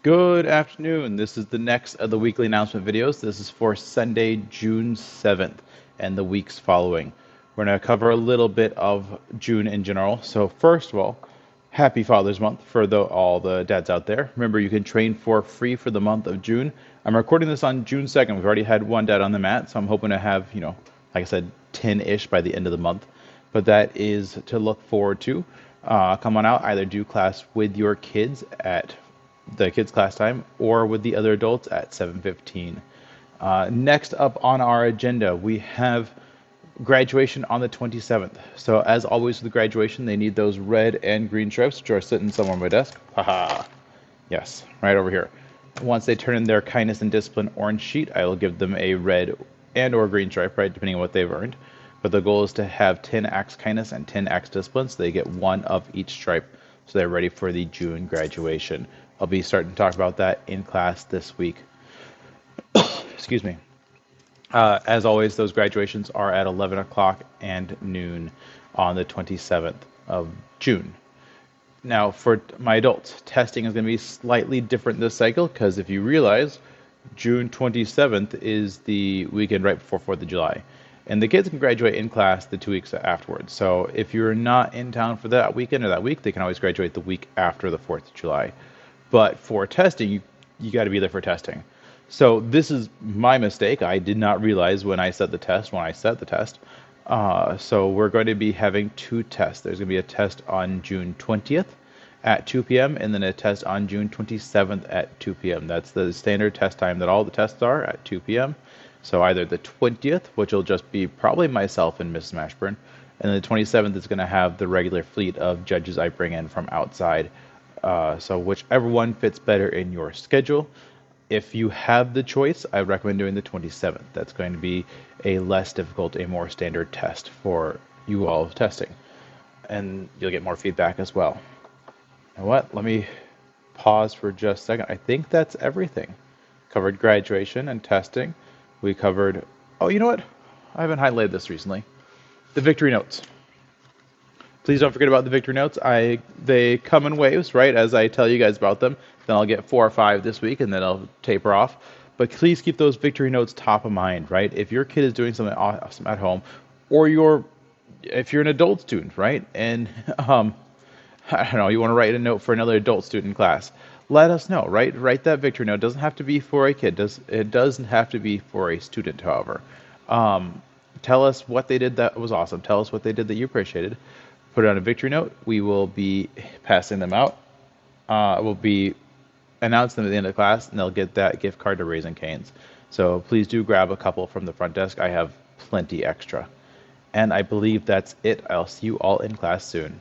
Good afternoon. This is the next of the weekly announcement videos. This is for Sunday, June 7th and the weeks following. We're going to cover a little bit of June in general. So first of all, happy Father's Month for all the dads out there. Remember, you can train for free for the month of June. I'm recording this on June 2nd. We've already had one dad on the mat, so I'm hoping to have, like I said, 10-ish by the end of the month. But that is to look forward to. Come on out, either do class with your kids at the kids class time or with the other adults at 7:15. Next up on our agenda, we have graduation on the 27th. So as always with graduation, they need those red and green stripes, which are sitting somewhere on my desk. Haha. Yes, right over here. Once they turn in their kindness and discipline orange sheet, I will give them a red and or green stripe, right, depending on what they've earned. But the goal is to have 10 acts kindness and 10 acts discipline, so they get one of each stripe, so they're ready for the June graduation. I'll be starting to talk about that in class this week. Excuse me. As always, those graduations are at 11 o'clock and noon on the 27th of June. Now, for my adults, testing is going to be slightly different this cycle because if you realize, June 27th is the weekend right before 4th of July. And the kids can graduate in class the 2 weeks afterwards. So if you're not in town for that weekend or that week, they can always graduate the week after the 4th of July. But for testing, you got to be there for testing. So this is my mistake. I did not realize when I set the test, so we're going to be having two tests. There's going to be a test on June 20th at 2 p.m. and then a test on June 27th at 2 p.m. That's the standard test time that all the tests are at 2 p.m. So either the 20th, which will just be probably myself and Mrs. Mashburn, and the 27th is going to have the regular fleet of judges I bring in from outside. So whichever one fits better in your schedule. If you have the choice, I recommend doing the 27th. That's going to be a less difficult, a more standard test for you all testing. And you'll get more feedback as well. You know what? Let me pause for just a second. I think that's everything. Covered graduation and testing. We covered, oh, you know what? I haven't highlighted this recently. The victory notes. Please don't forget about the victory notes. They come in waves, right? As I tell you guys about them, then I'll get 4 or 5 this week, and then I'll taper off. But please keep those victory notes top of mind, right? If your kid is doing something awesome at home, or if you're an adult student, right? And I don't know, you want to write a note for another adult student in class, let us know, right? Write that victory note. It doesn't have to be for a kid. It doesn't have to be for a student, however. Tell us what they did that was awesome. Tell us what they did that you appreciated. Put it on a victory note. We will be passing them out. We'll be announcing them at the end of class, and they'll get that gift card to Raising Cane's. So please do grab a couple from the front desk. I have plenty extra. And I believe that's it. I'll see you all in class soon.